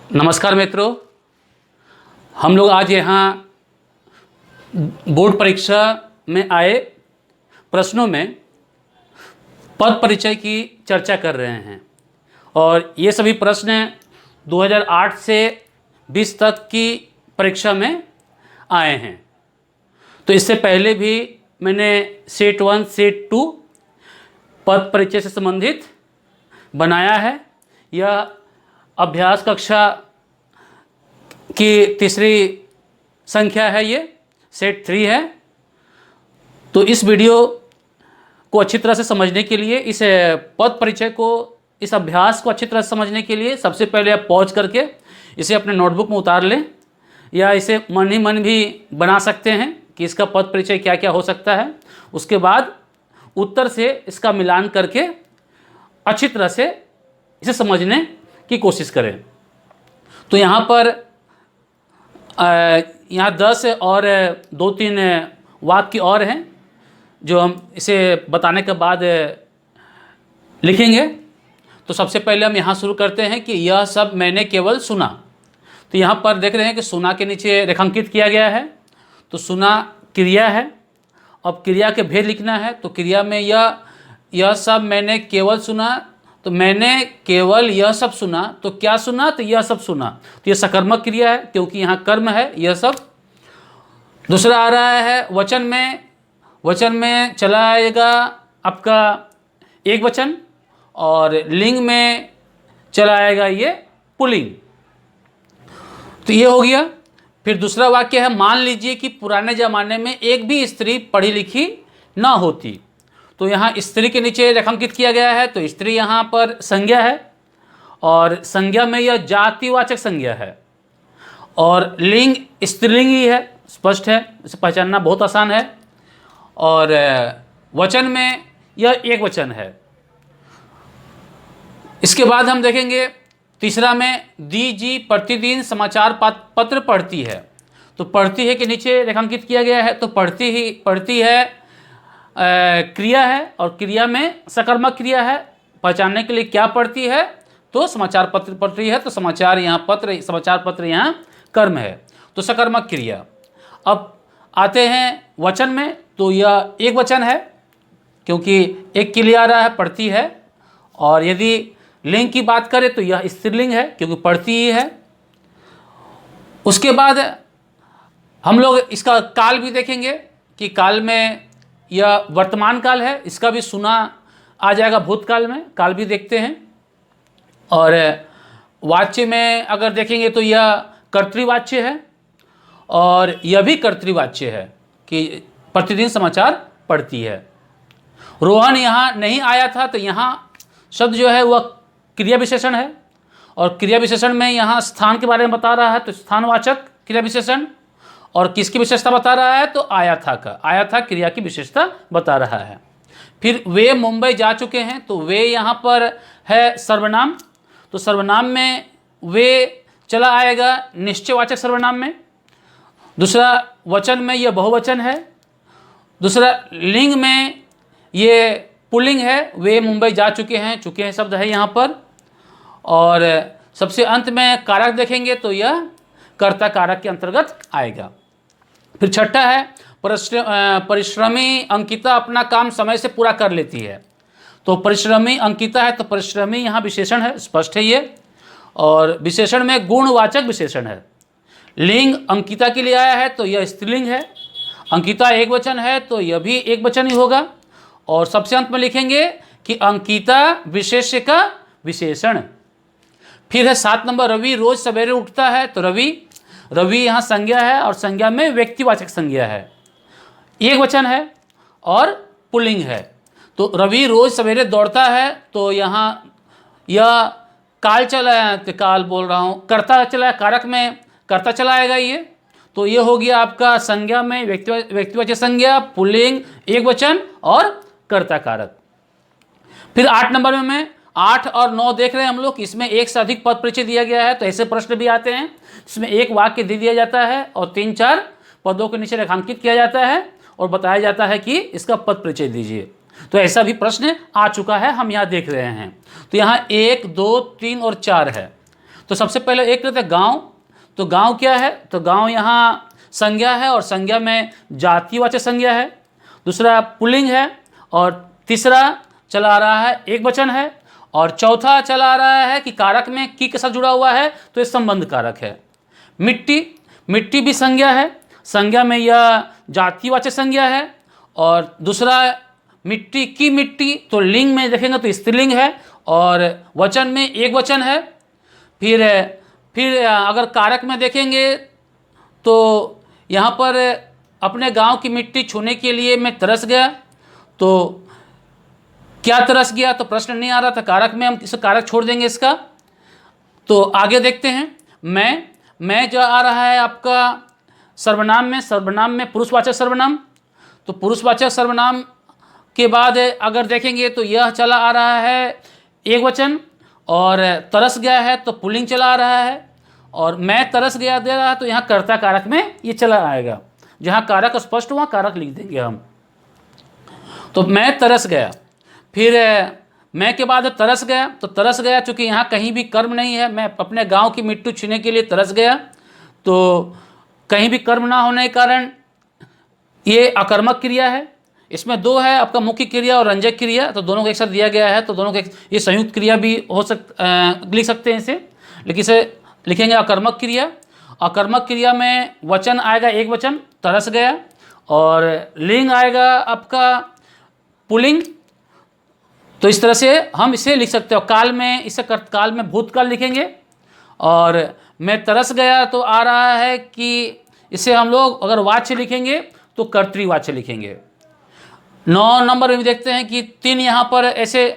नमस्कार मित्रों, हम लोग आज यहाँ बोर्ड परीक्षा में आए प्रश्नों में पद परिचय की चर्चा कर रहे हैं और ये सभी प्रश्न 2008 से 20 तक की परीक्षा में आए हैं। तो इससे पहले भी मैंने सेट 1 सेट 2 पद परिचय से संबंधित बनाया है। यह अभ्यास कक्षा की तीसरी संख्या है, ये सेट 3 है। तो इस वीडियो को अच्छी तरह से समझने के लिए, इस पद परिचय को, इस अभ्यास को अच्छी तरह से समझने के लिए सबसे पहले आप पॉज करके इसे अपने नोटबुक में उतार लें या इसे मन ही मन भी बना सकते हैं कि इसका पद परिचय क्या क्या हो सकता है। उसके बाद उत्तर से इसका मिलान करके अच्छी तरह से इसे समझने की कोशिश करें। तो यहाँ पर यहाँ 10 और 2-3 वाक्य और हैं जो हम इसे बताने के बाद लिखेंगे। तो सबसे पहले हम यहाँ शुरू करते हैं कि यह सब मैंने केवल सुना। तो यहाँ पर देख रहे हैं कि सुना के नीचे रेखांकित किया गया है। तो सुना क्रिया है। अब क्रिया के भेद लिखना है। तो क्रिया में यह सब मैंने केवल सुना, तो मैंने केवल यह सब सुना, तो क्या सुना? तो यह सब सुना। तो यह सकर्मक क्रिया है क्योंकि यहाँ कर्म है यह सब। दूसरा आ रहा है वचन में चला आएगा आपका एक वचन और लिंग में चला आएगा ये पुल्लिंग। तो ये हो गया। फिर दूसरा वाक्य है, मान लीजिए कि पुराने ज़माने में एक भी स्त्री पढ़ी लिखी ना होती। तो यहाँ स्त्री के नीचे रेखांकित किया गया है। तो स्त्री यहाँ पर संज्ञा है और संज्ञा में यह जातिवाचक संज्ञा है और लिंग स्त्रीलिंग ही है, स्पष्ट है, इसे पहचानना बहुत आसान है। और वचन में यह एक वचन है। इसके बाद हम देखेंगे तीसरा में, दी जी प्रतिदिन समाचार पत्र पढ़ती है। तो पढ़ती है के नीचे रेखांकित किया गया है। तो पढ़ती है क्रिया है और क्रिया में सकर्मक क्रिया है। पहचानने के लिए क्या पढ़ती है? तो समाचार पत्र पढ़ती है। तो समाचार पत्र यहाँ कर्म है, तो सकर्मक क्रिया। अब आते हैं वचन में। तो यह एक वचन है क्योंकि एक क्रिया आ रहा है, पढ़ती है। और यदि लिंग की बात करें तो यह स्त्रीलिंग है क्योंकि पढ़ती ही है। उसके बाद हम लोग इसका काल भी देखेंगे कि काल में यह वर्तमान काल है, इसका भी सुना आ जाएगा भूतकाल में, काल भी देखते हैं। और वाच्य में अगर देखेंगे तो यह कर्तृवाच्य है और यह भी कर्तृवाच्य है कि प्रतिदिन समाचार पढ़ती है। रोहन यहाँ नहीं आया था, तो यहाँ शब्द जो है वह क्रिया विशेषण है और क्रिया विशेषण में यहाँ स्थान के बारे में बता रहा है। तो स्थानवाचक क्रिया विशेषण। और किसकी विशेषता बता रहा है? तो आया था क्रिया की विशेषता बता रहा है। फिर वे मुंबई जा चुके हैं। तो वे यहाँ पर है सर्वनाम। तो सर्वनाम में वे चला आएगा निश्चयवाचक सर्वनाम में। दूसरा वचन में यह बहुवचन है। दूसरा लिंग में ये पुल्लिंग है, वे मुंबई जा चुके हैं शब्द है यहाँ पर। और सबसे अंत में कारक देखेंगे तो यह कर्ता कारक के अंतर्गत आएगा। फिर छठा है, परिश्रमी अंकिता अपना काम समय से पूरा कर लेती है। तो परिश्रमी अंकिता है, तो परिश्रमी यहाँ विशेषण है, स्पष्ट है ये। और विशेषण में गुणवाचक विशेषण है। लिंग अंकिता के लिए आया है तो यह स्त्रीलिंग है। अंकिता एक वचन है तो यह भी एक वचन ही होगा। और सबसे अंत में लिखेंगे कि अंकिता विशेष्य का विशेषण। फिर है 7 नंबर, रवि रोज सवेरे उठता है। तो रवि यहाँ संज्ञा है और संज्ञा में व्यक्तिवाचक संज्ञा है, एक वचन है और पुल्लिंग है। तो रवि रोज सवेरे दौड़ता है। तो यहाँ यह काल चला, काल बोल रहा हूँ, कर्ता चला, कारक में कर्ता चला आएगा ये। तो ये हो गया आपका संज्ञा में व्यक्तिवाचक संज्ञा, पुल्लिंग, एक वचन और कर्ता कारक। फिर 8 नंबर में 8 और 9 देख रहे हैं हम लोग, इसमें एक से अधिक पद परिचय दिया गया है। तो ऐसे प्रश्न भी आते हैं जिसमें एक वाक्य दे दिया जाता है और 3-4 पदों के नीचे रेखांकित किया जाता है और बताया जाता है कि इसका पद परिचय दीजिए। तो ऐसा भी प्रश्न आ चुका है, हम यहाँ देख रहे हैं। तो यहाँ 1, 2, 3 और 4 है। तो सबसे पहले एक रहता है गांव। तो गांव क्या है, तो गांव यहाँ संज्ञा है और संज्ञा में जातिवाचक संज्ञा है। दूसरा पुल्लिंग है और तीसरा चला आ रहा है एक वचन है और चौथा चला आ रहा है कि कारक में की के साथ जुड़ा हुआ है तो ये संबंध कारक है। मिट्टी, मिट्टी भी संज्ञा है, संज्ञा में यह जातिवाचक संज्ञा है। और दूसरा मिट्टी की मिट्टी, तो लिंग में देखेंगे तो स्त्रीलिंग है और वचन में एक वचन है। फिर अगर कारक में देखेंगे तो यहाँ पर अपने गांव की मिट्टी छूने के लिए मैं तरस गया। तो क्या तरस गया, तो प्रश्न नहीं आ रहा था, कारक में हम इस कारक छोड़ देंगे इसका। तो आगे देखते हैं। मैं जो आ रहा है आपका सर्वनाम में, सर्वनाम में पुरुषवाचक सर्वनाम। तो पुरुषवाचक सर्वनाम के बाद अगर देखेंगे तो यह चला आ रहा है एक वचन और तरस गया है तो पुल्लिंग चला आ रहा है। और मैं तरस गया दे रहा है तो यहाँ कर्ता कारक में ये चला आएगा। जहाँ कारक स्पष्ट हुआ कारक लिख देंगे हम। तो मैं तरस गया, फिर मैं के बाद तरस गया। तो तरस गया चूँकि यहाँ कहीं भी कर्म नहीं है, मैं अपने गांव की मिट्टी छूने के लिए तरस गया, तो कहीं भी कर्म ना होने के कारण ये अकर्मक क्रिया है। इसमें दो है, आपका मुख्य क्रिया और रंजक क्रिया, तो दोनों को एक साथ दिया गया है। तो दोनों के ये संयुक्त क्रिया भी लिख सकते हैं इसे, लेकिन इसे लिखेंगे अकर्मक क्रिया। अकर्मक क्रिया में वचन आएगा एक वचन तरस गया और लिंग आएगा आपका पुल्लिंग। तो इस तरह से हम इसे लिख सकते हो। काल में इसे काल में भूतकाल लिखेंगे और मैं तरस गया तो आ रहा है कि इसे हम लोग अगर वाच्य लिखेंगे तो कर्तृवाच्य लिखेंगे। 9 नंबर में देखते हैं कि 3 यहाँ पर ऐसे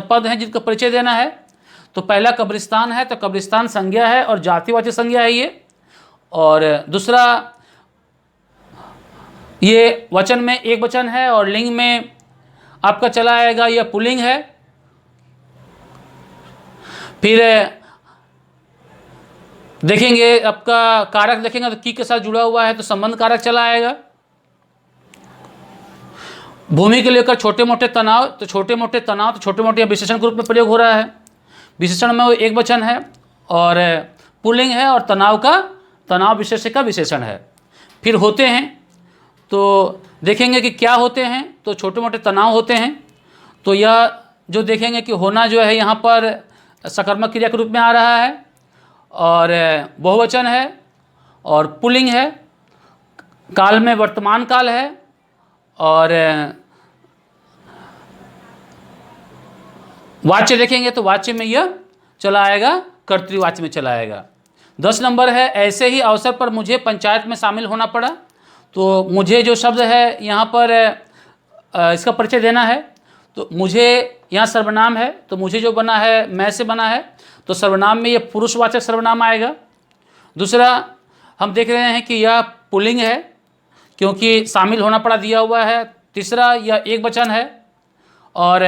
पद हैं जिनका परिचय देना है। तो पहला कब्रिस्तान है, तो कब्रिस्तान संज्ञा है और जातिवाचक संज्ञा है ये। और दूसरा ये वचन में एक वचन है और लिंग में आपका चला आएगा यह पुल्लिंग है। फिर देखेंगे आपका कारक देखेंगे तो की के साथ जुड़ा हुआ है तो संबंध कारक चला आएगा। भूमि के लेकर छोटे मोटे तनाव, तो छोटे मोटे तनाव तो छोटे मोटे विशेषण के रूप में प्रयोग हो रहा है। विशेषण में वो एक वचन है और पुल्लिंग है और तनाव विशेषण का विशेषण है। फिर होते हैं तो देखेंगे कि क्या होते हैं, तो छोटे मोटे तनाव होते हैं। तो यह जो देखेंगे कि होना जो है यहाँ पर सकर्मक क्रिया के रूप में आ रहा है और बहुवचन है और पुल्लिंग है। काल में वर्तमान काल है और वाच्य देखेंगे तो वाच्य में यह चला आएगा कर्तृवाच्य में चला आएगा। 10 नंबर है ऐसे ही अवसर पर मुझे पंचायत में शामिल होना पड़ा। तो मुझे जो शब्द है यहाँ पर इसका परिचय देना है। तो मुझे यहाँ सर्वनाम है, तो मुझे जो बना है मैं से बना है, तो सर्वनाम में यह पुरुषवाचक सर्वनाम आएगा। दूसरा हम देख रहे हैं कि यह पुल्लिंग है क्योंकि शामिल होना पड़ा दिया हुआ है। तीसरा यह एक वचन है और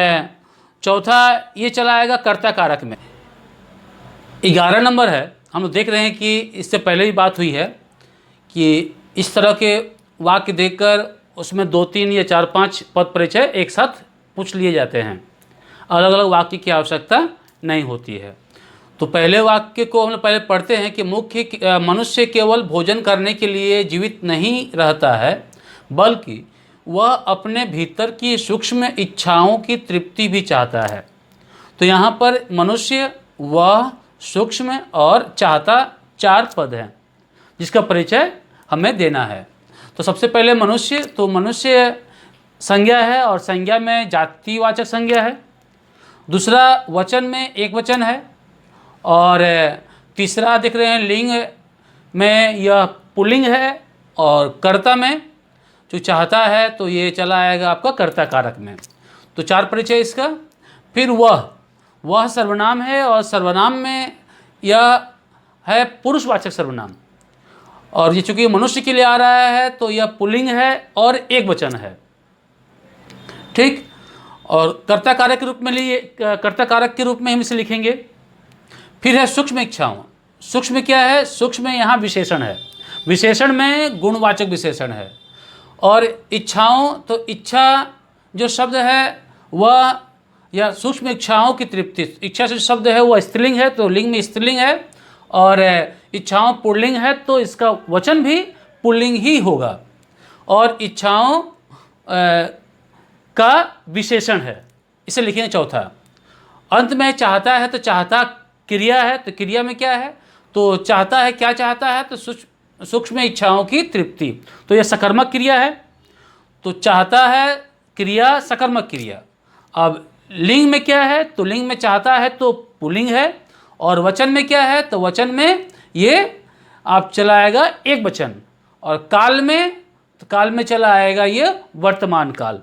चौथा ये चला आएगा कर्ता कारक में। 11 नंबर है, हम लोग देख रहे हैं कि इससे पहले भी बात हुई है कि इस तरह के वाक्य देखकर उसमें 2, 3 या 4, 5 पद परिचय एक साथ पूछ लिए जाते हैं, अलग अलग वाक्य की आवश्यकता नहीं होती है। तो पहले वाक्य को हम लोग पहले पढ़ते हैं कि मनुष्य केवल भोजन करने के लिए जीवित नहीं रहता है, बल्कि वह अपने भीतर की सूक्ष्म इच्छाओं की तृप्ति भी चाहता है। तो यहाँ पर मनुष्य, वह, सूक्ष्म और चाहता 4 पद हैं जिसका परिचय हमें देना है। तो सबसे पहले मनुष्य, तो मनुष्य संज्ञा है और संज्ञा में जातिवाचक संज्ञा है। दूसरा वचन में एक वचन है और तीसरा देख रहे हैं लिंग में यह पुल्लिंग है और कर्ता में जो चाहता है तो ये चला आएगा आपका कर्ता कारक में। तो 4 परिचय इसका। फिर वह सर्वनाम है और सर्वनाम में यह है पुरुषवाचक सर्वनाम और ये चूँकि मनुष्य के लिए आ रहा है तो यह पुल्लिंग है और एक वचन है, ठीक। और कर्ता कारक के रूप में कर्ता कारक के रूप में हम इसे लिखेंगे। फिर है सूक्ष्म इच्छाओं। सूक्ष्म क्या है, सूक्ष्म यहाँ विशेषण है, विशेषण में गुणवाचक विशेषण है। और इच्छाओं, तो इच्छा जो शब्द है वह या सूक्ष्म इच्छाओं की तृप्ति। इच्छा से शब्द है वो स्त्रीलिंग है, तो लिंग में स्त्रीलिंग है, और इच्छाओं पुल्लिंग है तो इसका वचन भी पुल्लिंग ही होगा, और इच्छाओं का विशेषण है, इसे लिखेंगे चौथा। अंत में चाहता है तो चाहता क्रिया है, तो क्रिया में क्या है, तो चाहता है, क्या चाहता है, तो सूक्ष्म इच्छाओं की तृप्ति, तो यह सकर्मक क्रिया है। तो चाहता है क्रिया सकर्मक क्रिया। अब लिंग में क्या है, तो लिंग में चाहता है तो पुल्लिंग है, और वचन में क्या है, तो वचन में ये आप चला आएगा एक वचन, और काल में, तो काल में चला आएगा ये वर्तमान काल।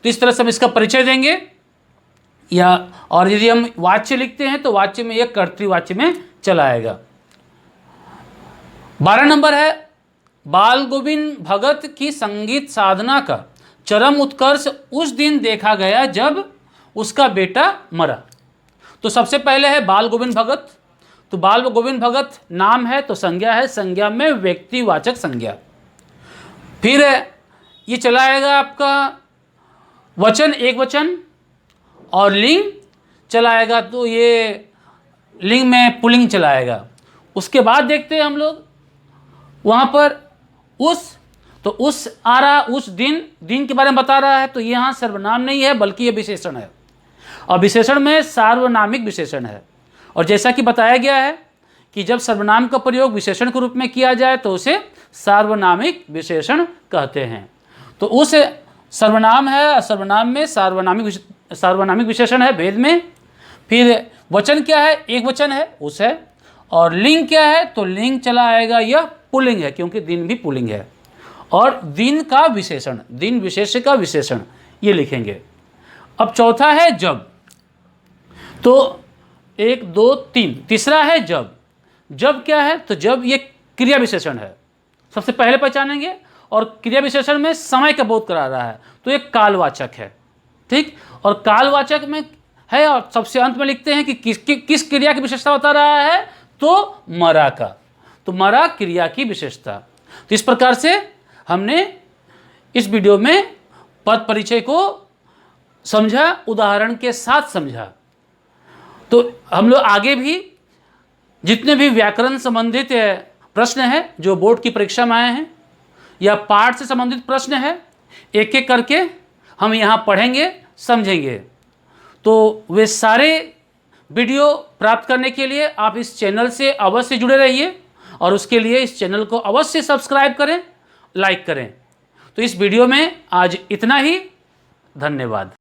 तो इस तरह से हम इसका परिचय देंगे। या और यदि हम वाच्य लिखते हैं तो वाच्य में यह कर्तृवाच्य में चला आएगा। 12 नंबर है, बाल गोविंद भगत की संगीत साधना का चरम उत्कर्ष उस दिन देखा गया जब उसका बेटा मरा। तो सबसे पहले है बाल गोविंद भगत। तो बाल गोविंद भगत नाम है तो संज्ञा है, संज्ञा में व्यक्तिवाचक संज्ञा। फिर ये चला आएगा आपका वचन एक वचन, और लिंग चलाएगा तो ये लिंग में पुल्लिंग चलाएगा। उसके बाद देखते हैं हम लोग वहाँ पर उस, तो उस आ रहा, उस दिन, दिन के बारे में बता रहा है, तो यहाँ सर्वनाम नहीं है बल्कि ये विशेषण है, और विशेषण में सार्वनामिक विशेषण है। और जैसा कि बताया गया है कि जब सर्वनाम का प्रयोग विशेषण के रूप में किया जाए तो उसे सार्वनामिक विशेषण कहते हैं। तो उस सर्वनाम है, सर्वनाम में सार्वनामिक विशेषण है भेद में। फिर वचन क्या है, एक वचन है उस है, और लिंग क्या है, तो लिंग चला आएगा यह पुल्लिंग है, क्योंकि दिन भी पुल्लिंग है, और दिन का विशेषण, दिन विशेष का विशेषण ये लिखेंगे। अब चौथा है जब। तो 1 2 3, तीसरा है जब। जब क्या है, तो जब ये क्रिया विशेषण है, सबसे पहले पहचानेंगे, और क्रिया विशेषण में समय का बोध करा रहा है तो ये कालवाचक है, ठीक। और कालवाचक में है, और सबसे अंत में लिखते हैं कि किस क्रिया की विशेषता बता रहा है, तो मरा का, तो मरा क्रिया की विशेषता। तो इस प्रकार से हमने इस वीडियो में पद परिचय को समझा, उदाहरण के साथ समझा। तो हम लोग आगे भी जितने भी व्याकरण संबंधित प्रश्न हैं जो बोर्ड की परीक्षा में आए हैं या पाठ से संबंधित प्रश्न है, एक एक करके हम यहाँ पढ़ेंगे, समझेंगे। तो वे सारे वीडियो प्राप्त करने के लिए आप इस चैनल से अवश्य जुड़े रहिए, और उसके लिए इस चैनल को अवश्य सब्सक्राइब करें, लाइक करें। तो इस वीडियो में आज इतना ही। धन्यवाद।